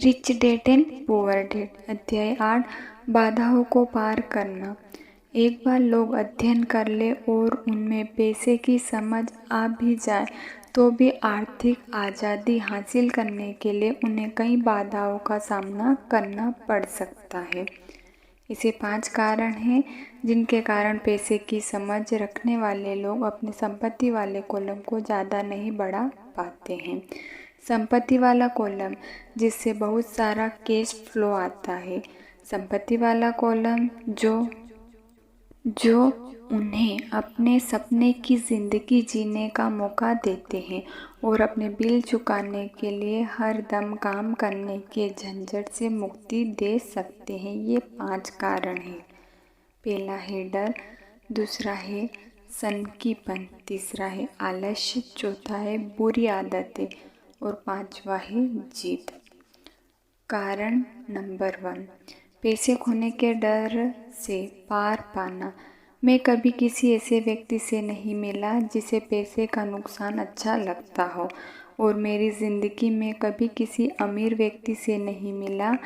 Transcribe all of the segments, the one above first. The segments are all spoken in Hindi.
Rich dad and poor dad. अध्याय 8 बाधाओं को पार करना। एक बार लोग अध्ययन कर ले और उनमें पैसे की समझ आ भी जाए तो भी आर्थिक आज़ादी हासिल करने के लिए उन्हें कई बाधाओं का सामना करना पड़ सकता है। इसे 5 कारण हैं जिनके कारण पैसे की समझ रखने वाले लोग अपने संपत्ति वाले कॉलम को ज़्यादा नहीं बढ़ा पाते हैं। संपत्ति वाला कॉलम, जिससे बहुत सारा कैश फ्लो आता है। संपत्ति वाला कॉलम जो उन्हें अपने सपने की ज़िंदगी जीने का मौका देते हैं और अपने बिल चुकाने के लिए हर दम काम करने के झंझट से मुक्ति दे सकते हैं। ये 5 कारण हैं। पहला है डर, दूसरा है सनकीपन, तीसरा है आलस्य, चौथा है बुरी आदतें और 5वां है जीत। कारण नंबर 1, पैसे खोने के डर से पार पाना। मैं कभी किसी ऐसे व्यक्ति से नहीं मिला जिसे पैसे का नुकसान अच्छा लगता हो, और मेरी ज़िंदगी में कभी किसी अमीर व्यक्ति से नहीं मिला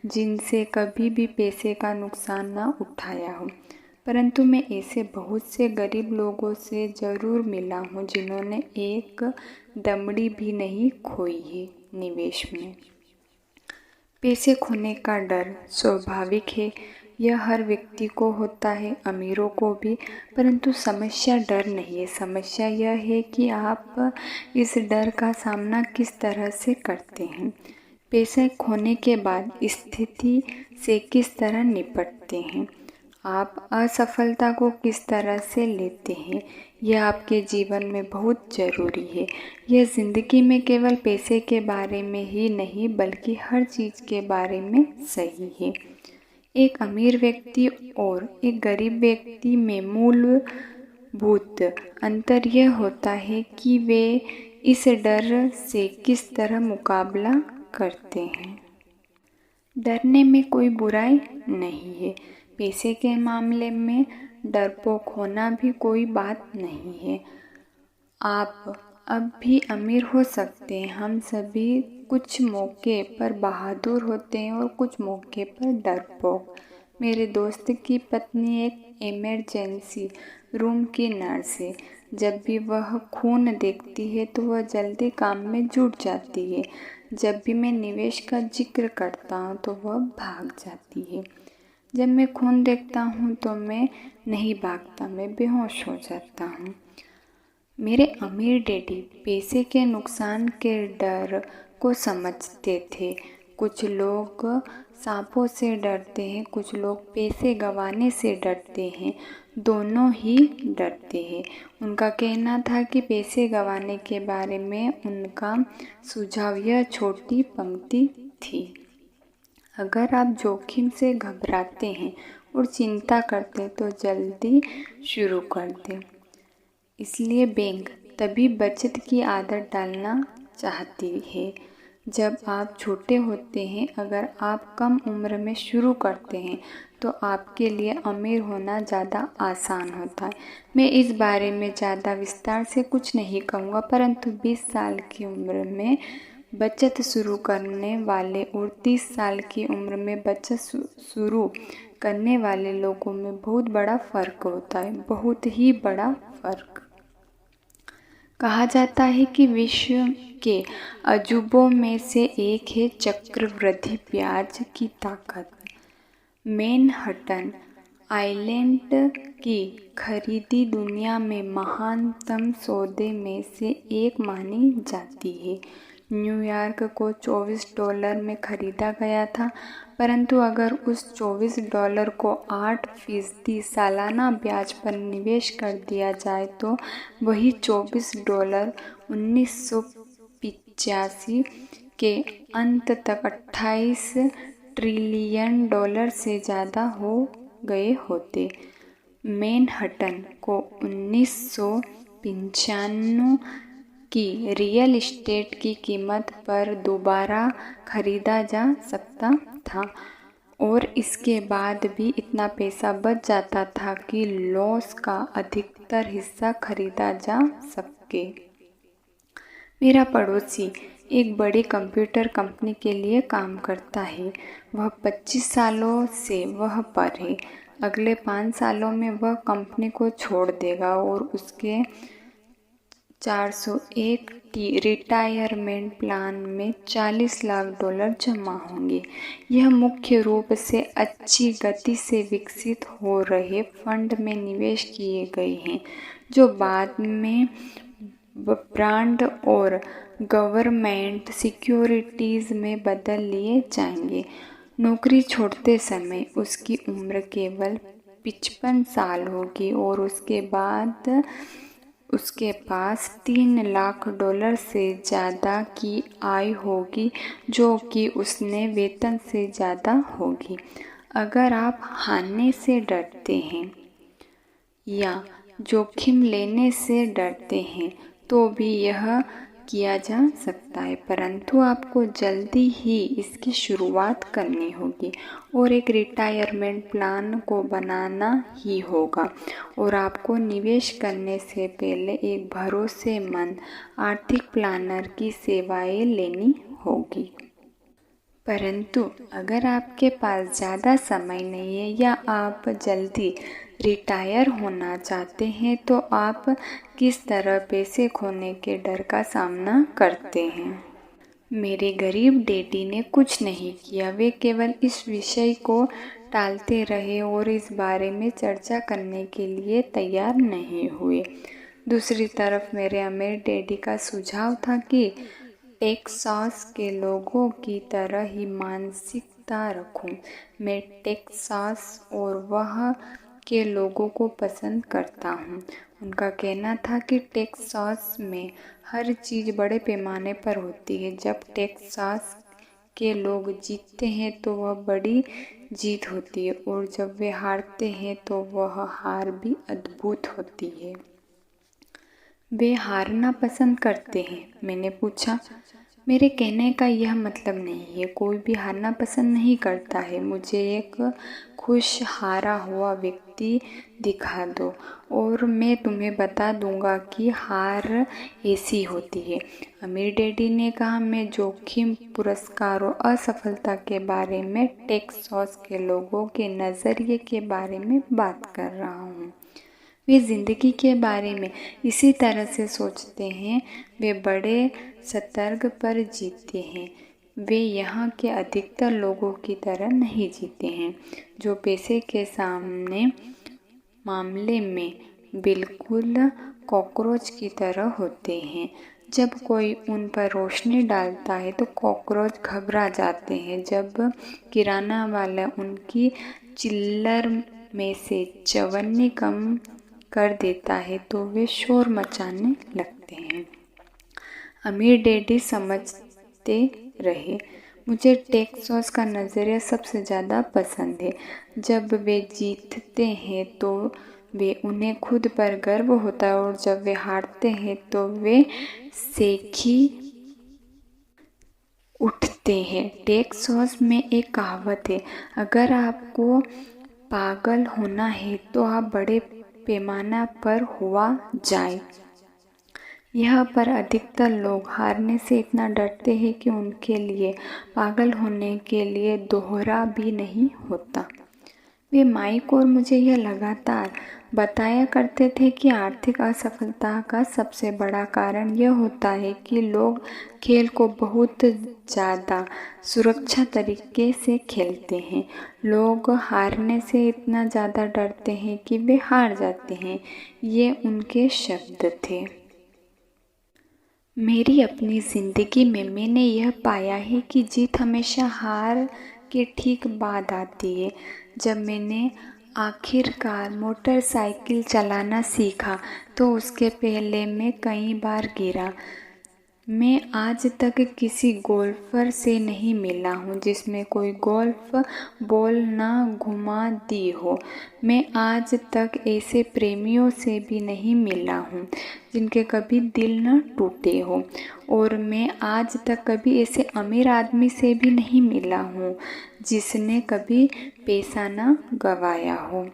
जिनसे कभी भी पैसे का नुकसान ना उठाया हो। परंतु मैं ऐसे बहुत से गरीब लोगों से ज़रूर मिला हूँ जिन्होंने एक दमड़ी भी नहीं खोई है निवेश में। पैसे खोने का डर स्वाभाविक है, यह हर व्यक्ति को होता है, अमीरों को भी। परंतु समस्या डर नहीं है, समस्या यह है कि आप इस डर का सामना किस तरह से करते हैं। पैसे खोने के बाद स्थिति से किस तरह निपटते हैं, आप असफलता को किस तरह से लेते हैं, यह आपके जीवन में बहुत ज़रूरी है। यह ज़िंदगी में केवल पैसे के बारे में ही नहीं बल्कि हर चीज़ के बारे में सही है। एक अमीर व्यक्ति और एक गरीब व्यक्ति में मूलभूत अंतर यह होता है कि वे इस डर से किस तरह मुकाबला करते हैं। डरने में कोई बुराई नहीं है। पैसे के मामले में डरपोक होना भी कोई बात नहीं है। आप अब भी अमीर हो सकते हैं। हम सभी कुछ मौके पर बहादुर होते हैं और कुछ मौके पर डरपोक। मेरे दोस्त की पत्नी एक इमरजेंसी रूम की नर्स है। जब भी वह खून देखती है तो वह जल्दी काम में जुट जाती है। जब भी मैं निवेश का जिक्र करता हूँ तो वह भाग जाती है। जब मैं खून देखता हूँ तो मैं नहीं भागता, मैं बेहोश हो जाता हूँ। मेरे अमीर डैडी पैसे के नुकसान के डर को समझते थे। कुछ लोग सांपों से डरते हैं, कुछ लोग पैसे गंवाने से डरते हैं, दोनों ही डरते हैं। उनका कहना था कि पैसे गंवाने के बारे में उनका सुझाव यह छोटी पंक्ति थी: अगर आप जोखिम से घबराते हैं और चिंता करते हैं तो जल्दी शुरू कर दें। इसलिए बैंक तभी बचत की आदत डालना चाहती है जब आप छोटे होते हैं। अगर आप कम उम्र में शुरू करते हैं तो आपके लिए अमीर होना ज़्यादा आसान होता है। मैं इस बारे में ज़्यादा विस्तार से कुछ नहीं कहूँगा, परंतु 20 साल की उम्र में बचत शुरू करने वाले और 30 साल की उम्र में बचत शुरू करने वाले लोगों में बहुत बड़ा फ़र्क होता है, बहुत ही बड़ा फ़र्क। कहा जाता है कि विश्व के अजूबों में से एक है चक्रवृद्धि ब्याज की ताकत। मैनहट्टन आइलैंड की खरीदी दुनिया में महानतम सौदे में से एक मानी जाती है। न्यूयॉर्क को $24 में खरीदा गया था, परंतु अगर उस $24 को 8% सालाना ब्याज पर निवेश कर दिया जाए तो वही $24 1985 के अंत तक $28 ट्रिलियन से ज़्यादा हो गए होते। मैनहट्टन को 1995 की रियल एस्टेट की कीमत पर दोबारा खरीदा जा सकता था, और इसके बाद भी इतना पैसा बच जाता था कि लॉस का अधिकतर हिस्सा खरीदा जा सके। मेरा पड़ोसी एक बड़ी कंप्यूटर कंपनी के लिए काम करता है। वह 25 सालों से वह पर है। अगले 5 सालों में वह कंपनी को छोड़ देगा और उसके 401 रिटायरमेंट प्लान में $40 लाख जमा होंगे। यह मुख्य रूप से अच्छी गति से विकसित हो रहे फंड में निवेश किए गए हैं, जो बाद में बॉन्ड और गवर्नमेंट सिक्योरिटीज़ में बदल लिए जाएंगे। नौकरी छोड़ते समय उसकी उम्र केवल 55 साल होगी और उसके बाद उसके पास $3 लाख से ज़्यादा की आय होगी, जो कि उसने वेतन से ज़्यादा होगी। अगर आप हारने से डरते हैं या जोखिम लेने से डरते हैं तो भी यह किया जा सकता है, परंतु आपको जल्दी ही इसकी शुरुआत करनी होगी और एक रिटायरमेंट प्लान को बनाना ही होगा। और आपको निवेश करने से पहले एक भरोसेमंद आर्थिक प्लानर की सेवाएं लेनी होगी। परंतु अगर आपके पास ज़्यादा समय नहीं है या आप जल्दी रिटायर होना चाहते हैं तो आप किस तरह पैसे खोने के डर का सामना करते हैं? मेरे गरीब डैडी ने कुछ नहीं किया। वे केवल इस विषय को टालते रहे और इस बारे में चर्चा करने के लिए तैयार नहीं हुए। दूसरी तरफ मेरे अमीर डैडी का सुझाव था कि टेक्सास के लोगों की तरह ही मानसिकता रखूं। मैं टेक्सास और वहाँ के लोगों को पसंद करता हूँ। उनका कहना था कि टेक्सास में हर चीज़ बड़े पैमाने पर होती है। जब टेक्सास के लोग जीतते हैं तो वह बड़ी जीत होती है और जब वे हारते हैं तो वह हार भी अद्भुत होती है। वे हारना पसंद करते हैं? मैंने पूछा। मेरे कहने का यह मतलब नहीं है, कोई भी हारना पसंद नहीं करता है। मुझे एक खुश हारा हुआ व्यक्ति दिखा दो और मैं तुम्हें बता दूंगा कि हार ऐसी होती है। अमीर डैडी ने कहा, मैं जोखिम, पुरस्कार और असफलता के बारे में टेक्सास के लोगों के नज़रिए के बारे में बात कर रहा हूँ। वे ज़िंदगी के बारे में इसी तरह से सोचते हैं। वे बड़े सतर्क पर जीते हैं। वे यहाँ के अधिकतर लोगों की तरह नहीं जीते हैं, जो पैसे के मामले में बिल्कुल कॉकरोच की तरह होते हैं। जब कोई उन पर रोशनी डालता है तो कॉकरोच घबरा जाते हैं। जब किराना वाला उनकी चिल्लर में से चवन्नी कम कर देता है तो वे शोर मचाने लगते हैं। अमीर डैडी समझते रहे। मुझे टेक्सास का नज़रिया सबसे ज़्यादा पसंद है। जब वे जीतते हैं तो उन्हें खुद पर गर्व होता है और जब वे हारते हैं तो वे सेखी उठते हैं। टेक्सास में एक कहावत है, अगर आपको पागल होना है तो आप बड़े पैमाना पर हुआ जाए। यहाँ पर अधिकतर लोग हारने से इतना डरते हैं कि उनके लिए पागल होने के लिए दोहरा भी नहीं होता। वे माइक और मुझे यह लगातार बताया करते थे कि आर्थिक असफलता का सबसे बड़ा कारण यह होता है कि लोग खेल को बहुत ज़्यादा सुरक्षा तरीके से खेलते हैं। लोग हारने से इतना ज़्यादा डरते हैं कि वे हार जाते हैं। ये उनके शब्द थे। मेरी अपनी ज़िंदगी में मैंने यह पाया है कि जीत हमेशा हार के ठीक बाद आती है। जब मैंने आखिरकार मोटरसाइकिल चलाना सीखा तो उसके पहले मैं कई बार गिरा। मैं आज तक किसी गोल्फर से नहीं मिला हूँ जिसमें कोई गोल्फ बॉल ना घुमा दी हो। मैं आज तक ऐसे प्रेमियों से भी नहीं मिला हूँ जिनके कभी दिल न टूटे हो, और मैं आज तक कभी ऐसे अमीर आदमी से भी नहीं मिला हूँ जिसने कभी पैसा न गंवाया हो।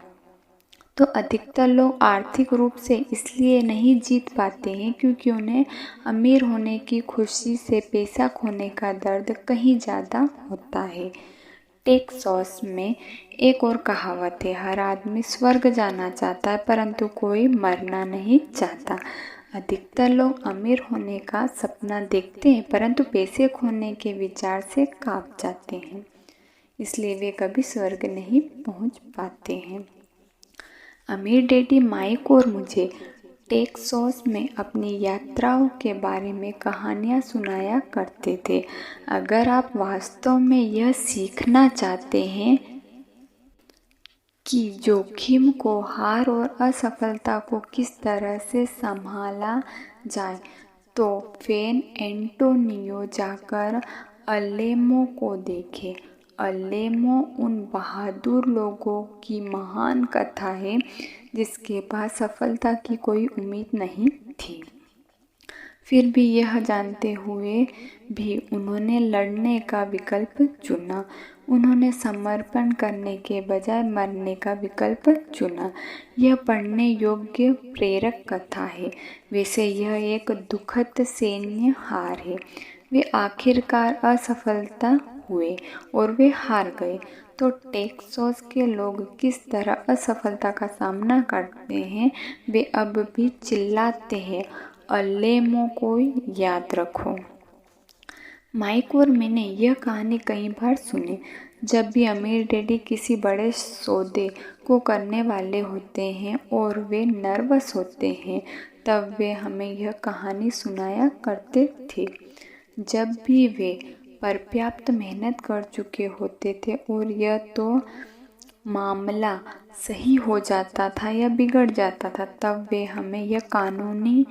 तो अधिकतर लोग आर्थिक रूप से इसलिए नहीं जीत पाते हैं क्योंकि उन्हें अमीर होने की खुशी से पैसा खोने का दर्द कहीं ज़्यादा होता है। टेक्सास में एक और कहावत है, हर आदमी स्वर्ग जाना चाहता है परंतु कोई मरना नहीं चाहता। अधिकतर लोग अमीर होने का सपना देखते हैं परंतु पैसे खोने के विचार से कांप जाते हैं, इसलिए वे कभी स्वर्ग नहीं पहुंच पाते हैं। अमीर डैडी माइक और मुझे टेक्सास में अपनी यात्राओं के बारे में कहानियाँ सुनाया करते थे। अगर आप वास्तव में यह सीखना चाहते हैं कि जोखिम को, हार और असफलता को किस तरह से संभाला जाए, तो सैन एंटोनियो जाकर अलेमो को देखें। अलेमो उन बहादुर लोगों की महान कथा है जिसके पास सफलता की कोई उम्मीद नहीं थी। फिर भी यह जानते हुए भी उन्होंने लड़ने का विकल्प चुना। उन्होंने समर्पण करने के बजाय मरने का विकल्प चुना। यह पढ़ने योग्य प्रेरक कथा है। वैसे यह एक दुखद सैन्य हार है। वे आखिरकार असफलता हुए और वे हार गए। तो टेक्सास के लोग किस तरह असफलता का सामना करते हैं, वे अब भी चिल्लाते हैं, अलेमो को याद रखो। माइक और मैंने यह कहानी कई बार सुनी। जब भी अमीर डैडी किसी बड़े सौदे को करने वाले होते हैं और वे नर्वस होते हैं, तब वे हमें यह कहानी सुनाया करते थे। जब भी वे पर्याप्त मेहनत कर चुके होते थे और यह तो मामला सही हो जाता था या बिगड़ जाता था, तब वे हमें यह कानूनी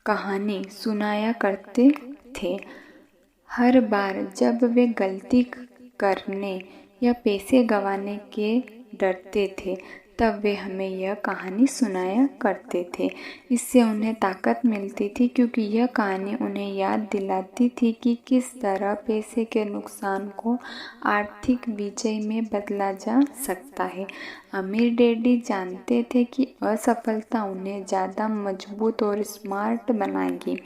कहानी सुनाया करते थे। हर बार जब वे गलती करने या पैसे गंवाने के डरते थे, तब वे हमें यह कहानी सुनाया करते थे। इससे उन्हें ताकत मिलती थी क्योंकि यह कहानी उन्हें याद दिलाती थी कि किस तरह पैसे के नुकसान को आर्थिक विजय में बदला जा सकता है। अमीर डैडी जानते थे कि असफलता उन्हें ज़्यादा मजबूत और स्मार्ट बनाएगी।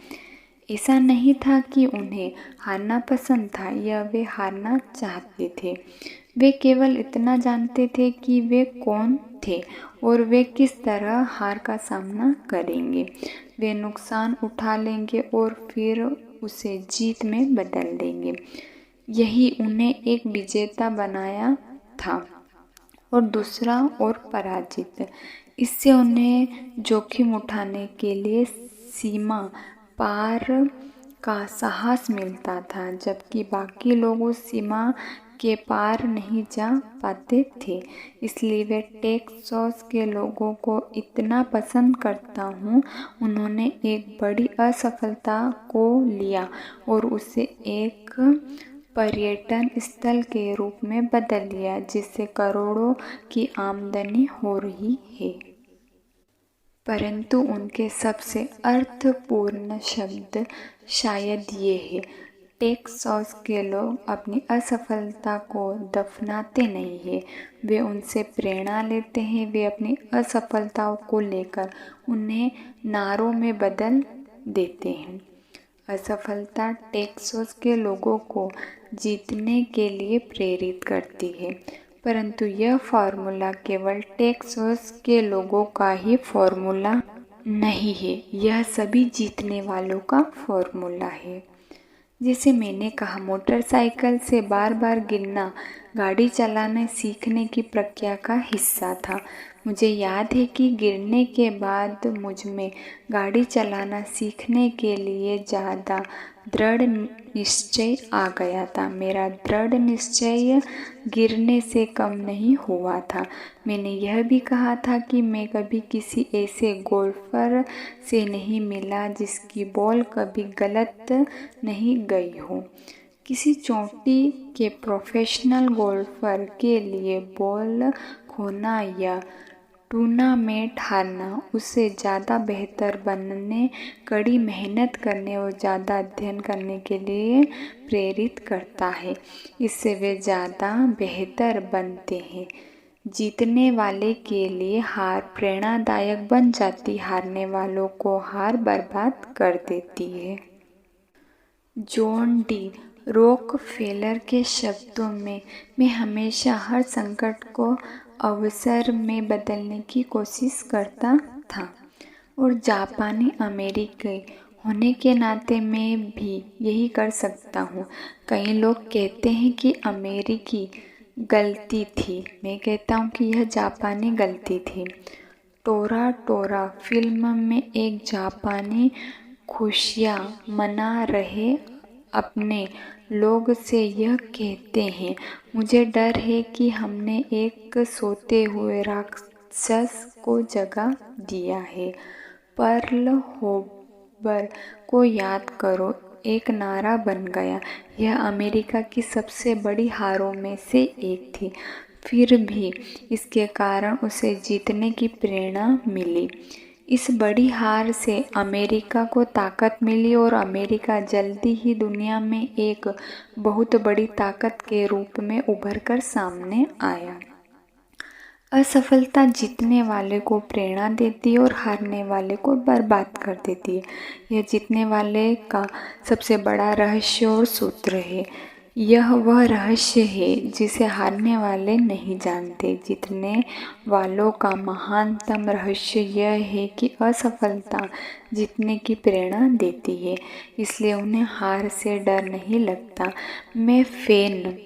ऐसा नहीं था कि उन्हें हारना पसंद था या वे हारना चाहते थे। वे केवल इतना जानते थे कि वे कौन थे और वे किस तरह हार का सामना करेंगे। वे नुकसान उठा लेंगे और फिर उसे जीत में बदल देंगे। यही उन्हें एक विजेता बनाया था और दूसरा और पराजित। इससे उन्हें जोखिम उठाने के लिए सीमा पार का साहस मिलता था, जबकि बाकी लोग उस सीमा के पार नहीं जा पाते थे। इसलिए वे टेक्सास के लोगों को इतना पसंद करता हूँ। उन्होंने एक बड़ी असफलता को लिया और उसे एक पर्यटन स्थल के रूप में बदल लिया जिससे करोड़ों की आमदनी हो रही है। परंतु उनके सबसे अर्थपूर्ण शब्द शायद ये है, टेक्सास के लोग अपनी असफलता को दफनाते नहीं हैं, वे उनसे प्रेरणा लेते हैं। वे अपनी असफलताओं को लेकर उन्हें नारों में बदल देते हैं। असफलता टेक्सास के लोगों को जीतने के लिए प्रेरित करती है, परंतु यह फॉर्मूला केवल टेक्सास के लोगों का ही फॉर्मूला नहीं है, यह सभी जीतने वालों का फॉर्मूला है। जैसे मैंने कहा, मोटरसाइकिल से बार बार गिरना गाड़ी चलाने सीखने की प्रक्रिया का हिस्सा था। मुझे याद है कि गिरने के बाद मुझ में गाड़ी चलाना सीखने के लिए ज़्यादा दृढ़ निश्चय आ गया था। मेरा दृढ़ निश्चय गिरने से कम नहीं हुआ था। मैंने यह भी कहा था कि मैं कभी किसी ऐसे गोल्फर से नहीं मिला जिसकी बॉल कभी गलत नहीं गई हो। किसी चोटी के प्रोफेशनल गोल्फर के लिए बॉल खोना या टूर्नामेंट हारना उससे ज़्यादा बेहतर बनने, कड़ी मेहनत करने और ज़्यादा अध्ययन करने के लिए प्रेरित करता है। इससे वे ज़्यादा बेहतर बनते हैं। जीतने वाले के लिए हार प्रेरणादायक बन जाती, हारने वालों को हार बर्बाद कर देती है। जॉन डी रॉकफेलर के शब्दों में, मैं हमेशा हर संकट को अवसर में बदलने की कोशिश करता था और जापानी अमेरिकी होने के नाते मैं भी यही कर सकता हूँ। कई लोग कहते हैं कि अमेरिकी गलती थी, मैं कहता हूँ कि यह जापानी गलती थी। टोरा टोरा फिल्म में एक जापानी खुशियाँ मना रहे अपने लोग से यह कहते हैं, मुझे डर है कि हमने एक सोते हुए राक्षस को जगा दिया है। पर्ल हार्बर को याद करो एक नारा बन गया। यह अमेरिका की सबसे बड़ी हारों में से एक थी, फिर भी इसके कारण उसे जीतने की प्रेरणा मिली। इस बड़ी हार से अमेरिका को ताकत मिली और अमेरिका जल्दी ही दुनिया में एक बहुत बड़ी ताकत के रूप में उभर कर सामने आया। असफलता जीतने वाले को प्रेरणा देती है और हारने वाले को बर्बाद कर देती है। यह जीतने वाले का सबसे बड़ा रहस्य और सूत्र है। यह वह रहस्य है जिसे हारने वाले नहीं जानते। जीतने वालों का महानतम रहस्य यह है कि असफलता जीतने की प्रेरणा देती है, इसलिए उन्हें हार से डर नहीं लगता। मैं फेन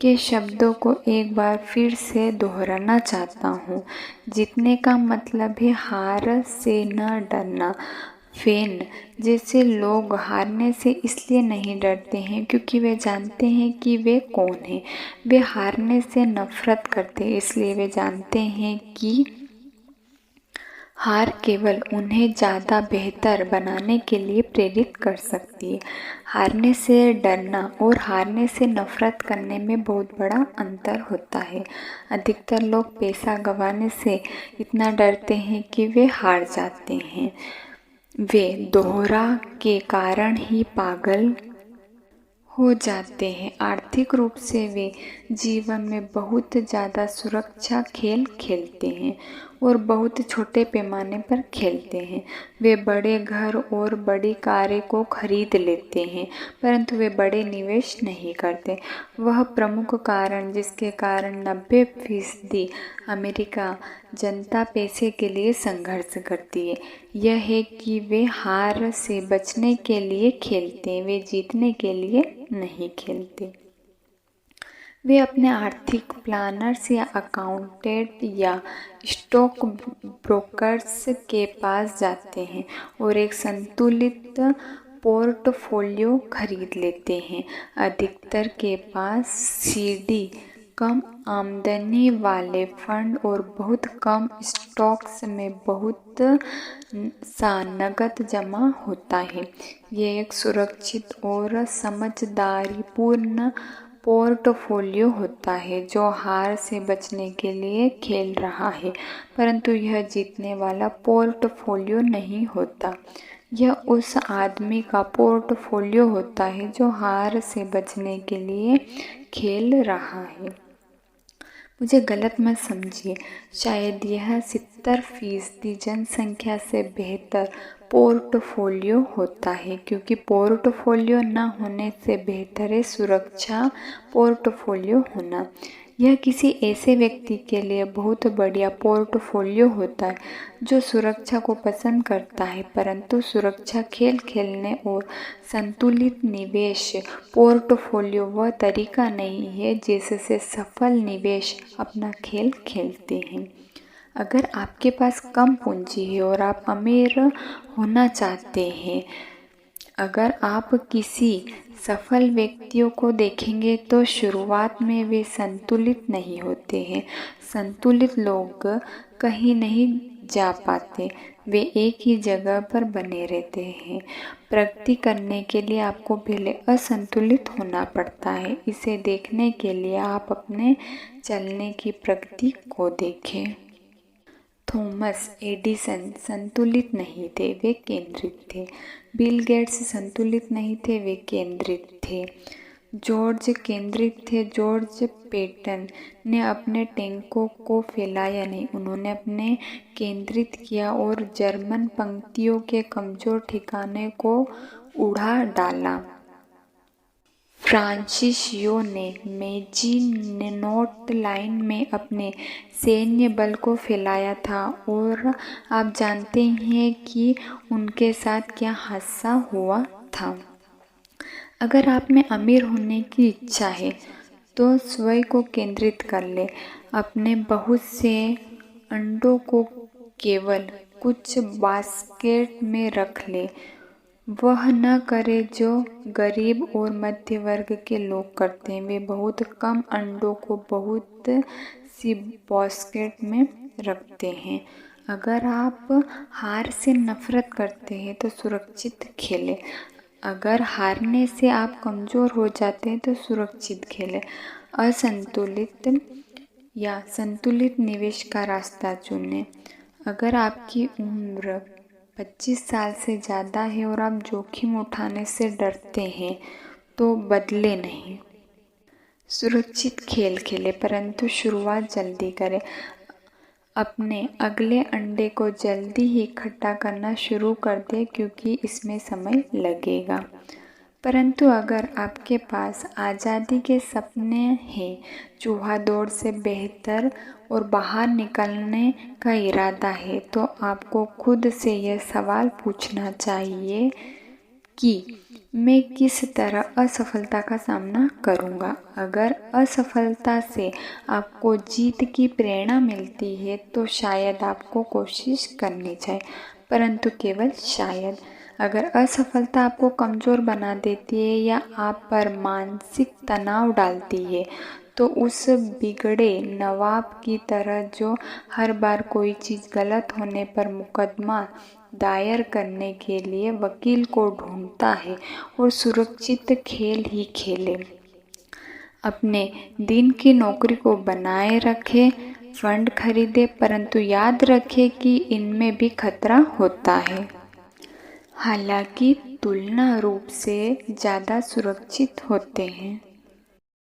के शब्दों को एक बार फिर से दोहराना चाहता हूँ। जीतने का मतलब है हार से न डरना। फेन जैसे लोग हारने से इसलिए नहीं डरते हैं क्योंकि वे जानते हैं कि वे कौन हैं। वे हारने से नफरत करते हैं इसलिए वे जानते हैं कि हार केवल उन्हें ज़्यादा बेहतर बनाने के लिए प्रेरित कर सकती है। हारने से डरना और हारने से नफरत करने में बहुत बड़ा अंतर होता है। अधिकतर लोग पैसा गंवाने से इतना डरते हैं कि वे हार जाते हैं। वे दोहरा के कारण ही पागल हो जाते हैं। आर्थिक रूप से वे जीवन में बहुत ज़्यादा सुरक्षा खेल खेलते हैं और बहुत छोटे पैमाने पर खेलते हैं। वे बड़े घर और बड़ी कारें को खरीद लेते हैं परंतु वे बड़े निवेश नहीं करते। वह प्रमुख कारण जिसके कारण 90% अमेरिका जनता पैसे के लिए संघर्ष करती है यह है कि वे हार से बचने के लिए खेलते हैं, वे जीतने के लिए नहीं खेलते। वे अपने आर्थिक प्लानर्स या अकाउंटेंट या स्टॉक ब्रोकर्स के पास जाते हैं और एक संतुलित पोर्टफोलियो खरीद लेते हैं। अधिकतर के पास सीडी, कम आमदनी वाले फंड और बहुत कम स्टॉक्स में बहुत सा नकद जमा होता है। यह एक सुरक्षित और समझदारीपूर्ण पोर्टफोलियो होता है जो हार से बचने के लिए खेल रहा है, परंतु यह जीतने वाला पोर्टफोलियो नहीं होता। यह उस आदमी का पोर्टफोलियो होता है जो हार से बचने के लिए खेल रहा है। मुझे गलत मत समझिए, शायद यह 70% जनसंख्या से बेहतर पोर्टफोलियो होता है क्योंकि पोर्टफोलियो न होने से बेहतर है सुरक्षा पोर्टफोलियो होना। यह किसी ऐसे व्यक्ति के लिए बहुत बढ़िया पोर्टफोलियो होता है जो सुरक्षा को पसंद करता है, परंतु सुरक्षा खेल खेलने और संतुलित निवेश पोर्टफोलियो वह तरीका नहीं है जिससे सफल निवेश अपना खेल खेलते हैं। अगर आपके पास कम पूंजी है और आप अमीर होना चाहते हैं, अगर आप किसी सफल व्यक्तियों को देखेंगे तो शुरुआत में वे संतुलित नहीं होते हैं। संतुलित लोग कहीं नहीं जा पाते, वे एक ही जगह पर बने रहते हैं। प्रगति करने के लिए आपको पहले असंतुलित होना पड़ता है। इसे देखने के लिए आप अपने चलने की प्रगति को देखें। थॉमस एडिसन संतुलित नहीं थे, वे केंद्रित थे। बिल गेट्स संतुलित नहीं थे, वे केंद्रित थे। जॉर्ज केंद्रित थे। जॉर्ज पैटन ने अपने टैंकों को फैलाया नहीं, उन्होंने अपने केंद्रित किया और जर्मन पंक्तियों के कमजोर ठिकाने को उड़ा डाला। फ्रांसिस यो ने मेजिनोट लाइन में अपने सैन्य बल को फैलाया था और आप जानते हैं कि उनके साथ क्या हादसा हुआ था। अगर आप में अमीर होने की इच्छा है तो स्वयं को केंद्रित कर ले। अपने बहुत से अंडों को केवल कुछ बास्केट में रख ले। वह न करे जो गरीब और मध्य वर्ग के लोग करते हैं। वे बहुत कम अंडों को बहुत सी बास्केट में रखते हैं। अगर आप हार से नफरत करते हैं तो सुरक्षित खेलें। अगर हारने से आप कमज़ोर हो जाते हैं तो सुरक्षित खेलें। असंतुलित या संतुलित निवेश का रास्ता चुनें। अगर आपकी उम्र 25 साल से ज़्यादा है और आप जोखिम उठाने से डरते हैं तो बदले नहीं। सुरक्षित खेल खेलें, परंतु शुरुआत जल्दी करें। अपने अगले अंडे को जल्दी ही इकट्ठा करना शुरू कर दें क्योंकि इसमें समय लगेगा। परंतु अगर आपके पास आज़ादी के सपने हैं, चूहा दौड़ से बेहतर और बाहर निकलने का इरादा है, तो आपको खुद से यह सवाल पूछना चाहिए कि मैं किस तरह असफलता का सामना करूंगा। अगर असफलता से आपको जीत की प्रेरणा मिलती है तो शायद आपको कोशिश करनी चाहिए, परंतु केवल शायद। अगर असफलता आपको कमज़ोर बना देती है या आप पर मानसिक तनाव डालती है तो उस बिगड़े नवाब की तरह जो हर बार कोई चीज़ गलत होने पर मुकदमा दायर करने के लिए वकील को ढूंढता है और सुरक्षित खेल ही खेले। अपने दिन की नौकरी को बनाए रखें, फंड खरीदें, परंतु याद रखें कि इनमें भी खतरा होता है। हालांकि तुलना रूप से ज़्यादा सुरक्षित होते हैं।